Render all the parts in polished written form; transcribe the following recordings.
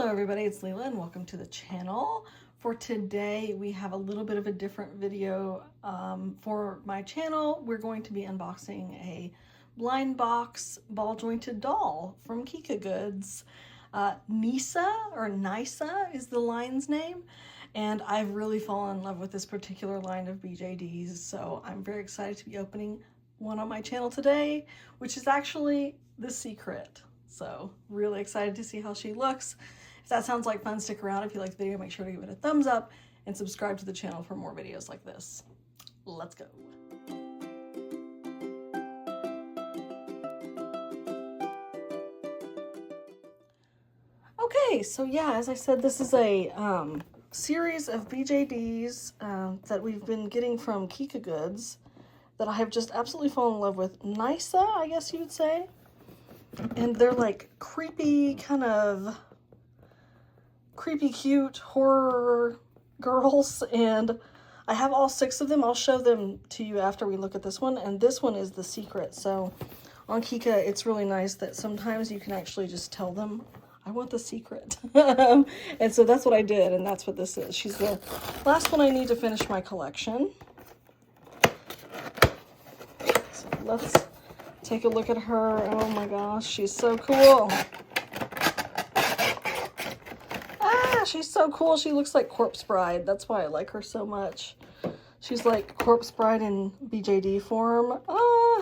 Hello everybody, it's Leela and welcome to the channel. For today we have a little bit of a different video for my channel. We're going to be unboxing a blind box ball jointed doll from Kikagoods. Nyssa is the line's name, and I've really fallen in love with this particular line of BJDs, so I'm very excited to be opening one on my channel today, which is actually the secret. So really excited to see how she looks. If that sounds like fun, stick around. If you like the video, make sure to give it a thumbs up and subscribe to the channel for more videos like this. Let's go. Okay, so yeah, as I said, this is a series of BJDs that we've been getting from Kikagoods that I have just absolutely fallen in love with. Nyssa, I guess you would say. And they're like creepy, kind of creepy, cute horror girls. And I have all 6 of them. I'll show them to you after we look at this one. And this one is the secret. So on Kika, it's really nice that sometimes you can actually just tell them, I want the secret. And so that's what I did. And that's what this is. She's the last one I need to finish my collection. So let's take a look at her. Oh my gosh, she's so cool. Ah, she's so cool. She looks like Corpse Bride. That's why I like her so much. She's like Corpse Bride in BJD form. Ah.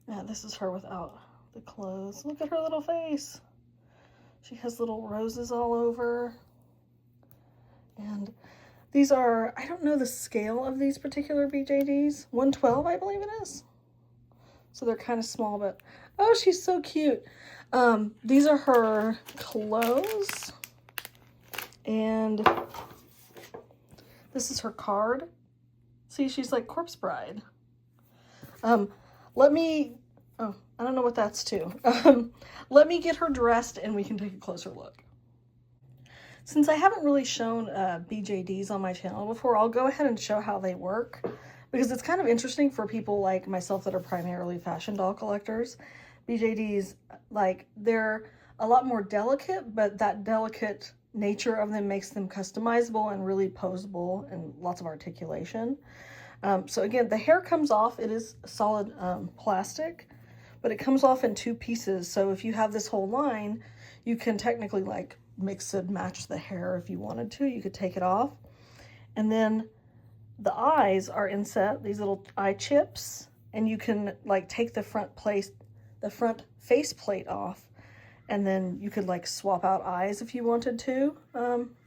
Yeah, this is her without the clothes. Look at her little face. She has little roses all over. And these are, I don't know the scale of these particular BJDs. 112, I believe it is. So they're kind of small, but oh, she's so cute. These are her clothes, and this is her card. See, she's like Corpse Bride. I don't know what that's to. Let me get her dressed and we can take a closer look. Since I haven't really shown BJDs on my channel before, I'll go ahead and show how they work, because it's kind of interesting for people like myself that are primarily fashion doll collectors. BJDs, like, they're a lot more delicate, but that delicate nature of them makes them customizable and really poseable and lots of articulation. So again, the hair comes off. It is solid plastic, but it comes off in 2 pieces. So if you have this whole line, you can technically like mix and match the hair if you wanted to. You could take it off. And then the eyes are inset, these little eye chips, and you can like take the front face plate off, and then you could like swap out eyes if you wanted to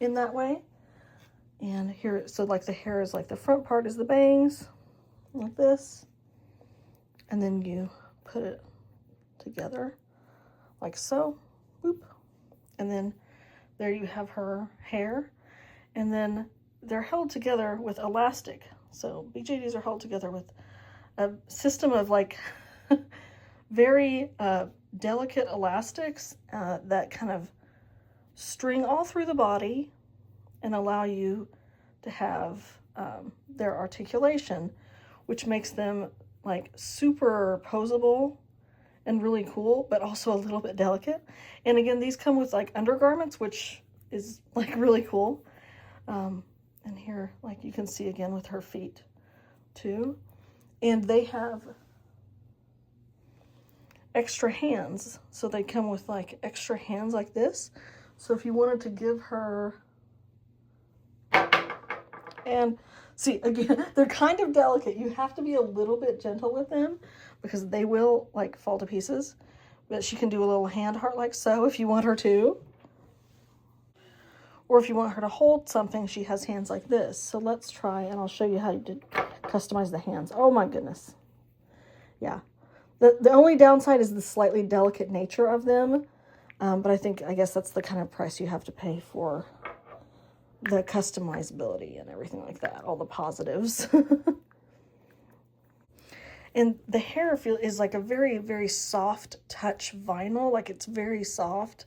in that way. And here, so like the hair is like the front part is the bangs, like this, and then you put it together like so, boop, and then there you have her hair, and then they're held together with elastic. So BJDs are held together with a system of like very delicate elastics that kind of string all through the body and allow you to have their articulation, which makes them like super poseable and really cool, but also a little bit delicate. And again, these come with like undergarments, which is like really cool. And here, like you can see again with her feet too. And they have extra hands. So they come with like extra hands like this. So if you wanted to give her, and see, again, they're kind of delicate. You have to be a little bit gentle with them because they will like fall to pieces. But she can do a little hand heart like so if you want her to. Or if you want her to hold something, she has hands like this. So let's try, and I'll show you how to customize the hands. Oh my goodness. Yeah. The only downside is the slightly delicate nature of them. But I guess that's the kind of price you have to pay for the customizability and everything like that. All the positives. And the hair is like a very, very soft touch vinyl. Like it's very soft.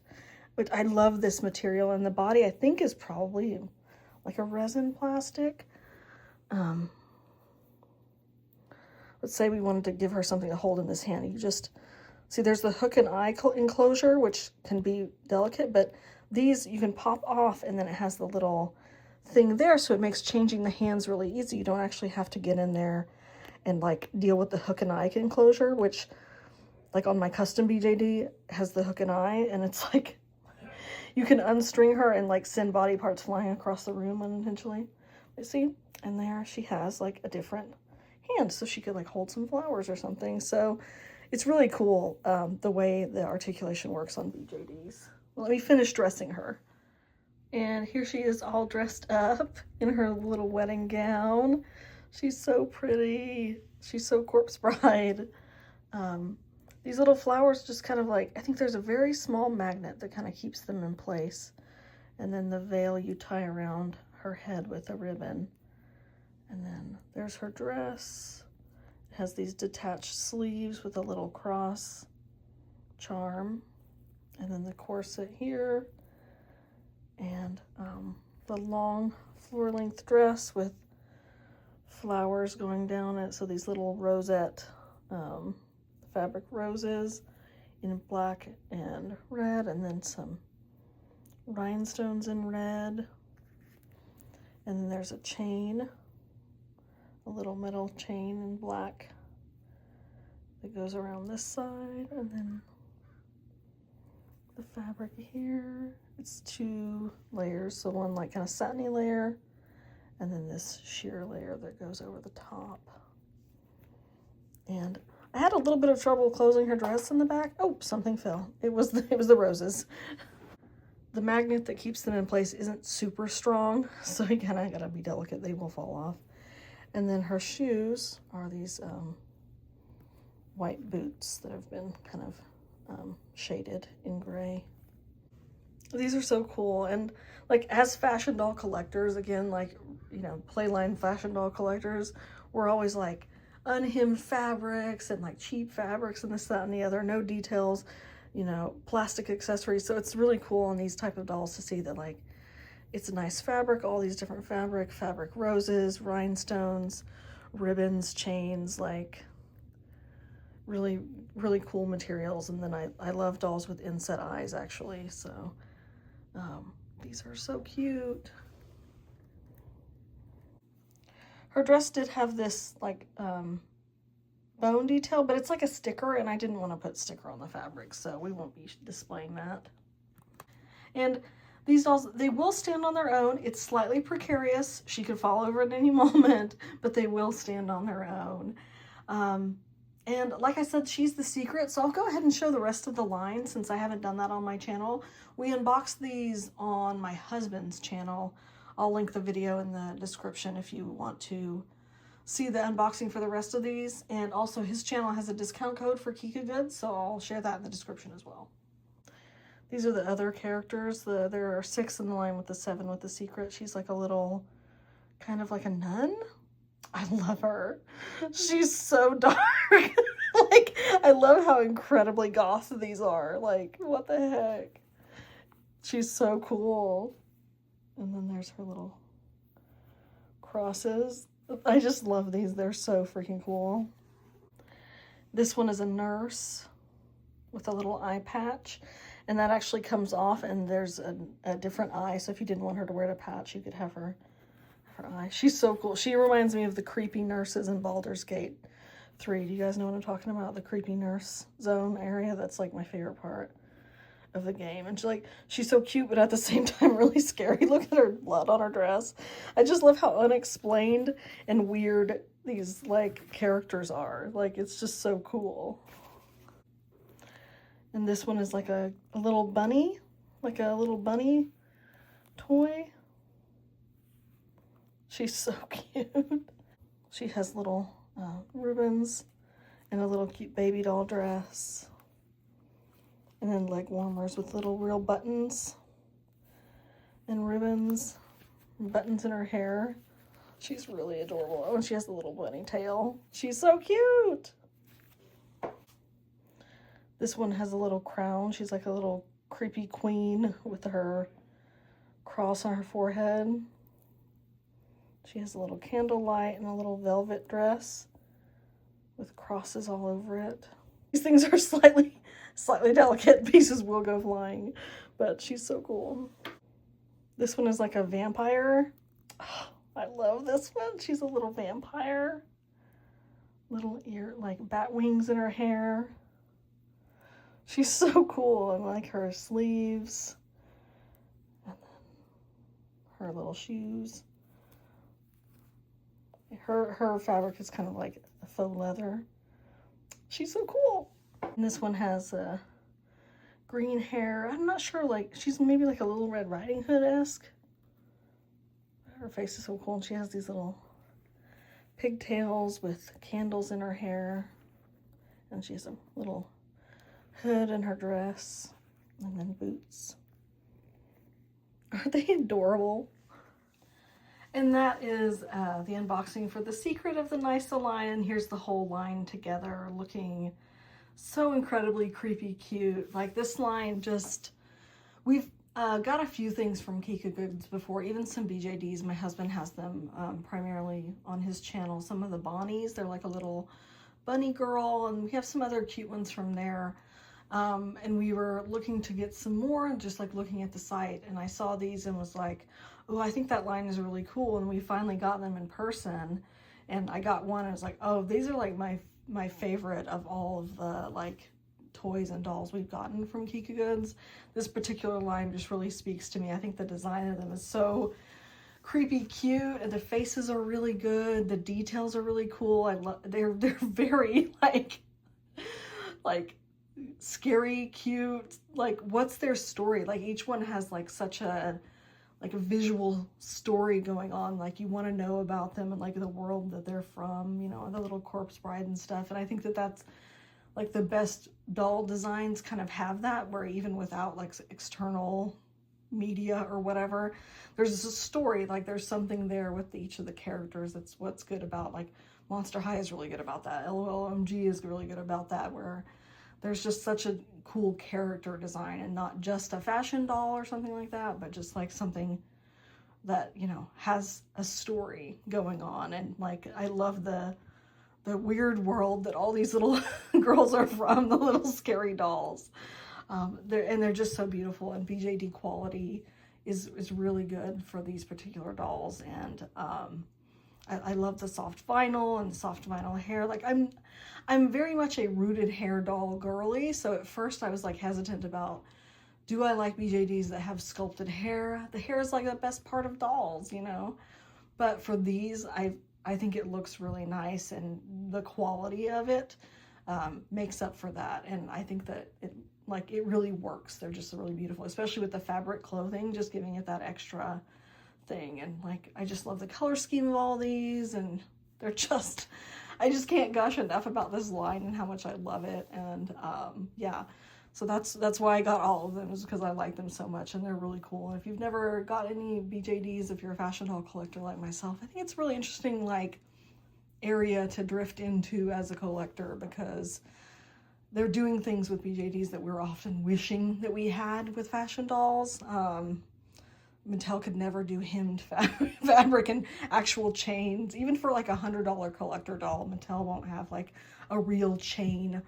But I love this material, and the body I think is probably like a resin plastic. Let's say we wanted to give her something to hold in this hand. You just See, there's the hook and eye enclosure, which can be delicate, but these you can pop off, and then it has the little thing there, so it makes changing the hands really easy. You don't actually have to get in there and like deal with the hook and eye enclosure, which like on my custom BJD has the hook and eye, and it's like you can unstring her and like send body parts flying across the room unintentionally. You see? And there she has like a different hand, so she could like hold some flowers or something. So it's really cool the way the articulation works on BJDs. Well, let me finish dressing her. And here she is all dressed up in her little wedding gown. She's so pretty. She's so corpse bride. These little flowers just kind of like, I think there's a very small magnet that kind of keeps them in place. And then the veil you tie around her head with a ribbon. And then there's her dress. It has these detached sleeves with a little cross charm. And then the corset here. And the long floor-length dress with flowers going down it. So these little rosette fabric roses in black and red, and then some rhinestones in red. And then there's a chain, a little metal chain in black that goes around this side, and then the fabric here. It's 2 layers, so one like kind of satiny layer, and then this sheer layer that goes over the top. And I had a little bit of trouble closing her dress in the back. Oh, something fell. It was the roses. The magnet that keeps them in place isn't super strong, so you kind of gotta be delicate. They will fall off. And then her shoes are these white boots that have been kind of shaded in gray. These are so cool. And like as fashion doll collectors, again, like, you know, Playline fashion doll collectors, we're always like unhemmed fabrics and like cheap fabrics and this, that, and the other, no details, you know, plastic accessories. So it's really cool on these type of dolls to see that like it's a nice fabric, all these different fabric roses, rhinestones, ribbons, chains, like really, really cool materials. And then I love dolls with inset eyes actually. So these are so cute. Her dress did have this like bone detail, but it's like a sticker, and I didn't want to put sticker on the fabric, so we won't be displaying that. And these dolls, they will stand on their own. It's slightly precarious. She could fall over at any moment, but they will stand on their own. And like I said, she's the secret, so I'll go ahead and show the rest of the line since I haven't done that on my channel. We unboxed these on my husband's channel. I'll link the video in the description if you want to see the unboxing for the rest of these. And also his channel has a discount code for Kikagoods, so I'll share that in the description as well. These are the other characters. There are 6 in the line with the 7 with the secret. She's like a little, kind of like a nun. I love her. She's so dark. Like, I love how incredibly goth these are. Like, what the heck? She's so cool. And then there's her little crosses. I just love these. They're so freaking cool. This one is a nurse with a little eye patch. And that actually comes off, and there's a different eye. So if you didn't want her to wear the patch, you could have her eye. She's so cool. She reminds me of the creepy nurses in Baldur's Gate 3. Do you guys know what I'm talking about? The creepy nurse zone area. That's like my favorite part of the game. And she's so cute, but at the same time really scary. Look at her blood on her dress. I just love how unexplained and weird these like characters are. Like, it's just so cool. And this one is like a little bunny, like a little bunny toy. She's so cute. She has little ribbons and a little cute baby doll dress. And then leg warmers with little real buttons and ribbons and buttons in her hair. She's really adorable. Oh, and she has the little bunny tail. She's so cute. This one has a little crown. She's like a little creepy queen with her cross on her forehead. She has a little candlelight and a little velvet dress with crosses all over it. These things are slightly slightly delicate pieces will go flying, but she's so cool. This one is like a vampire. Oh, I love this one. She's a little vampire. Little ear, like bat wings in her hair. She's so cool. And like her sleeves. And then her little shoes. Her fabric is kind of like a faux leather. She's so cool. And this one has green hair. I'm not sure, like, she's maybe like a Little Red Riding Hood-esque. Her face is so cool, and she has these little pigtails with candles in her hair. And she has a little hood in her dress, and then boots. Aren't they adorable? And that is the unboxing for the Secret of the Nyssa line, and here's the whole line together, looking so incredibly creepy cute. Like, this line just, we've got a few things from Kikagoods before, even some BJDs. My husband has them primarily on his channel. Some of the Bonnies, they're like a little bunny girl, and we have some other cute ones from there. And we were looking to get some more, and just like looking at the site, and I saw these and was like, oh, I think that line is really cool. And we finally got them in person, and I got one and I was like, oh, these are like my favorite of all of the like toys and dolls we've gotten from Kikagoods. This particular line just really speaks to me. I think the design of them is so creepy cute, and the faces are really good. The details are really cool. I love, they're very like scary cute. Like, what's their story? Like, each one has like such a visual story going on. Like, you want to know about them and like the world that they're from, you know, the little corpse bride and stuff. And I think that that's like the best doll designs kind of have that, where even without like external media or whatever, there's a story. Like, there's something there with each of the characters. That's what's good about, like, Monster High is really good about that. LOLMG is really good about that, where there's just such a cool character design, and not just a fashion doll or something like that, but just like something that, you know, has a story going on. And like, I love the weird world that all these little girls are from, the little scary dolls. They're just so beautiful, and BJD quality is really good for these particular dolls. And I love the soft vinyl and the soft vinyl hair. Like, I'm very much a rooted hair doll girly, so at first I was like hesitant about, do I like BJDs that have sculpted hair? The hair is like the best part of dolls, you know? But for these, I think it looks really nice, and the quality of it makes up for that. And I think that it really works. They're just really beautiful, especially with the fabric clothing, just giving it that extra thing. And like, I just love the color scheme of all these, and they're just, I just can't gush enough about this line and how much I love it. And yeah, so that's why I got all of them, is because I like them so much, and they're really cool. And if you've never got any BJDs, if you're a fashion doll collector like myself, I think it's really interesting, like, area to drift into as a collector, because they're doing things with BJDs that we're often wishing that we had with fashion dolls. Mattel could never do hemmed fabric and actual chains. Even for like $100 collector doll, Mattel won't have like a real chain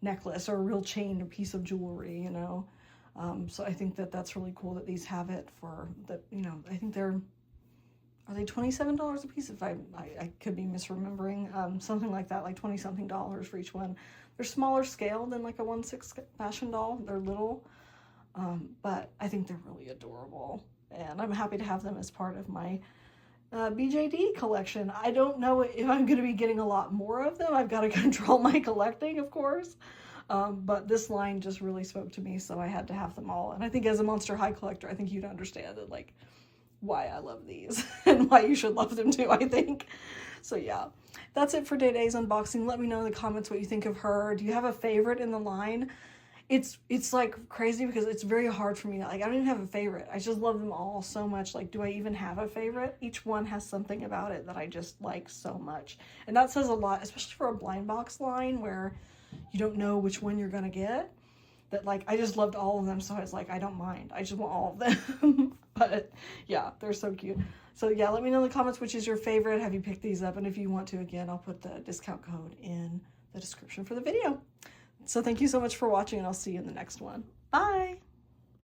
necklace or a real chain or piece of jewelry, you know. So I think that that's really cool that these have it for the, you know, I think are they $27 a piece? If I could be misremembering, something like that, like 20 something dollars for each one. They're smaller scale than like a 1/6 fashion doll. They're little, but I think they're really adorable, and I'm happy to have them as part of my BJD collection. I don't know if I'm going to be getting a lot more of them. I've got to control my collecting, of course, but this line just really spoke to me, so I had to have them all. And I think as a Monster High collector, I think you'd understand that, like, why I love these and why you should love them too, I think. So yeah, that's it for today's unboxing. Let me know in the comments what you think of her. Do you have a favorite in the line? It's like crazy, because it's very hard for me. Like, I don't even have a favorite. I just love them all so much. Like, do I even have a favorite? Each one has something about it that I just like so much. And that says a lot, especially for a blind box line where you don't know which one you're gonna get. That, like, I just loved all of them, so I was like, I don't mind. I just want all of them. But yeah, they're so cute. So yeah, let me know in the comments which is your favorite. Have you picked these up? And if you want to, again, I'll put the discount code in the description for the video. So thank you so much for watching, and I'll see you in the next one. Bye!